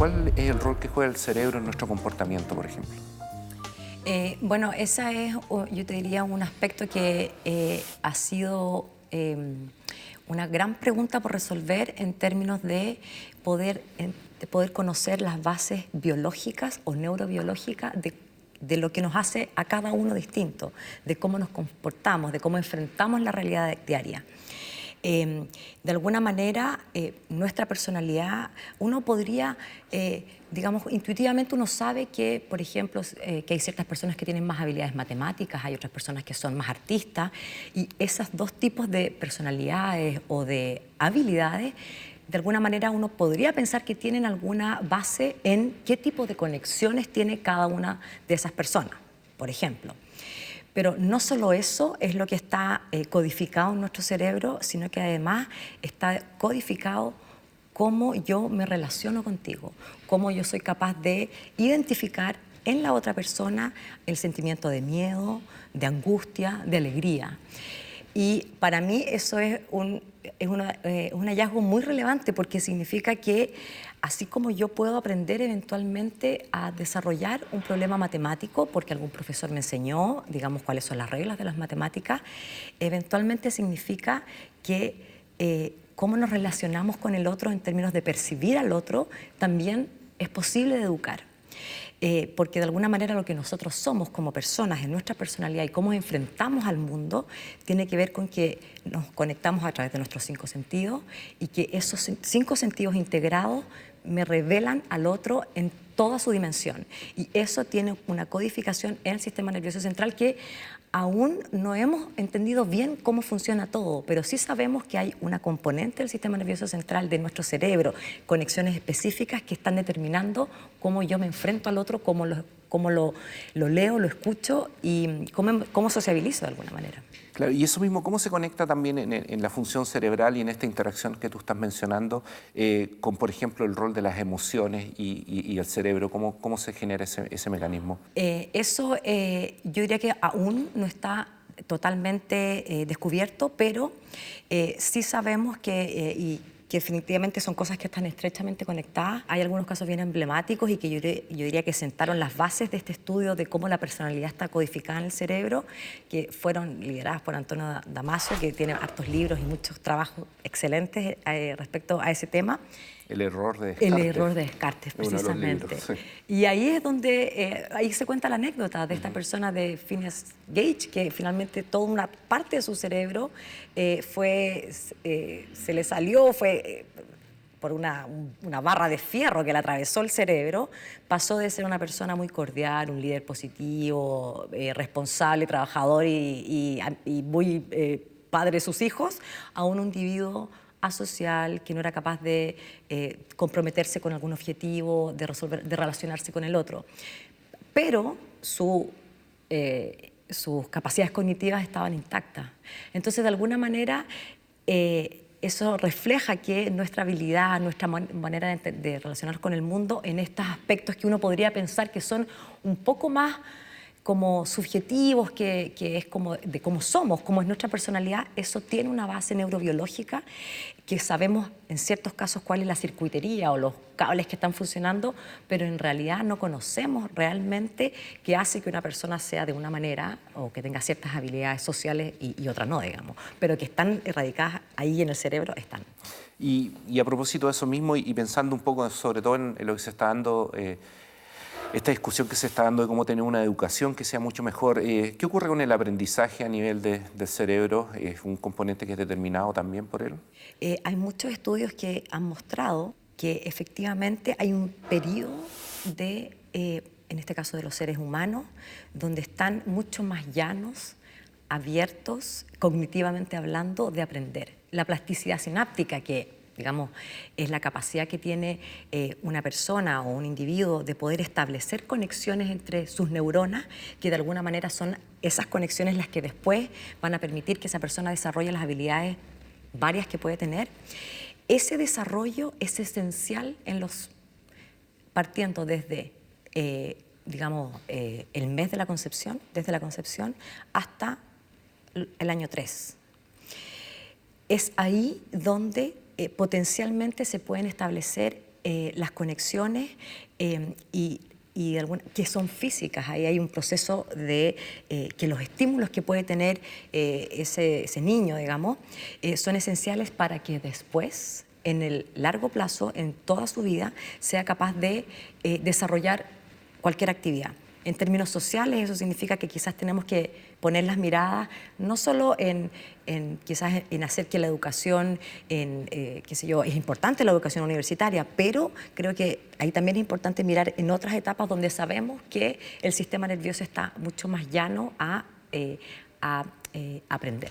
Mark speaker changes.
Speaker 1: ¿Cuál es el rol que juega el cerebro en nuestro comportamiento, por ejemplo?
Speaker 2: Bueno, esa es, yo te diría, un aspecto que ha sido una gran pregunta por resolver en términos de poder conocer las bases biológicas o neurobiológicas de lo que nos hace a cada uno distinto, de cómo nos comportamos, de cómo enfrentamos la realidad diaria. De alguna manera, nuestra personalidad, uno podría, digamos, intuitivamente uno sabe que, por ejemplo, que hay ciertas personas que tienen más habilidades matemáticas, hay otras personas que son más artistas, y esos dos tipos de personalidades o de habilidades, de alguna manera uno podría pensar que tienen alguna base en qué tipo de conexiones tiene cada una de esas personas, por ejemplo. Pero no solo eso es lo que está codificado en nuestro cerebro, sino que además está codificado cómo yo me relaciono contigo, cómo yo soy capaz de identificar en la otra persona el sentimiento de miedo, de angustia, de alegría. Y para mí eso es un hallazgo muy relevante porque significa que así como yo puedo aprender eventualmente a desarrollar un problema matemático porque algún profesor me enseñó, digamos, cuáles son las reglas de las matemáticas, eventualmente significa que cómo nos relacionamos con el otro en términos de percibir al otro también es posible de educar. Porque de alguna manera lo que nosotros somos como personas, en nuestra personalidad y cómo enfrentamos al mundo, tiene que ver con que nos conectamos a través de nuestros 5 sentidos y que esos 5 sentidos integrados me revelan al otro en toda su dimensión. Y eso tiene una codificación en el sistema nervioso central que aún no hemos entendido bien cómo funciona todo, pero sí sabemos que hay una componente del sistema nervioso central de nuestro cerebro, conexiones específicas que están determinando cómo yo me enfrento al otro, cómo lo leo, lo escucho y cómo sociabilizo de alguna manera.
Speaker 1: Claro, y eso mismo, ¿cómo se conecta también en la función cerebral y en esta interacción que tú estás mencionando con, por ejemplo, el rol de las emociones y el cerebro? ¿Cómo se genera ese mecanismo?
Speaker 2: Yo diría que aún no está totalmente descubierto, pero sí sabemos que definitivamente son cosas que están estrechamente conectadas. Hay algunos casos bien emblemáticos y que yo diría que sentaron las bases de este estudio de cómo la personalidad está codificada en el cerebro, que fueron lideradas por Antonio Damasio, que tiene hartos libros y muchos trabajos excelentes respecto a ese tema.
Speaker 1: El error de
Speaker 2: El
Speaker 1: Descartes.
Speaker 2: error de Descartes,
Speaker 1: Uno de los
Speaker 2: precisamente.
Speaker 1: libros, sí.
Speaker 2: Y ahí es donde, ahí se cuenta la anécdota de esta persona de Phineas Gage, que finalmente toda una parte de su cerebro se le salió, por una barra de fierro que le atravesó el cerebro, pasó de ser una persona muy cordial, un líder positivo, responsable, trabajador y muy padre de sus hijos, a un individuo asocial, que no era capaz de comprometerse con algún objetivo, de relacionarse con el otro. Pero sus capacidades cognitivas estaban intactas. Entonces, de alguna manera, eso refleja que nuestra habilidad, nuestra manera de relacionar con el mundo en estos aspectos que uno podría pensar que son un poco más como subjetivos, que es como de cómo somos, cómo es nuestra personalidad, eso tiene una base neurobiológica que sabemos en ciertos casos cuál es la circuitería o los cables que están funcionando, pero en realidad no conocemos realmente qué hace que una persona sea de una manera o que tenga ciertas habilidades sociales y otras no, digamos, pero que están erradicadas ahí en el cerebro, están.
Speaker 1: Y a propósito de eso mismo y pensando un poco sobre todo en lo que se está dando, esta discusión que se está dando de cómo tener una educación que sea mucho mejor, ¿qué ocurre con el aprendizaje a nivel del cerebro? ¿Es un componente que es determinado también por él?
Speaker 2: Hay muchos estudios que han mostrado que efectivamente hay un periodo en este caso de los seres humanos, donde están mucho más llanos, abiertos, cognitivamente hablando, de aprender. La plasticidad sináptica, que digamos, es la capacidad que tiene una persona o un individuo de poder establecer conexiones entre sus neuronas, que de alguna manera son esas conexiones las que después van a permitir que esa persona desarrolle las habilidades varias que puede tener. Ese desarrollo es esencial partiendo desde, el mes de la concepción, desde la concepción hasta el año 3. Es ahí donde potencialmente se pueden establecer las conexiones que son físicas. Ahí hay un proceso de que los estímulos que puede tener ese niño, digamos, son esenciales para que después, en el largo plazo, en toda su vida, sea capaz de desarrollar cualquier actividad. En términos sociales, eso significa que quizás tenemos que poner las miradas no solo quizás en hacer que la educación, qué sé yo, es importante la educación universitaria, pero creo que ahí también es importante mirar en otras etapas donde sabemos que el sistema nervioso está mucho más llano a aprender.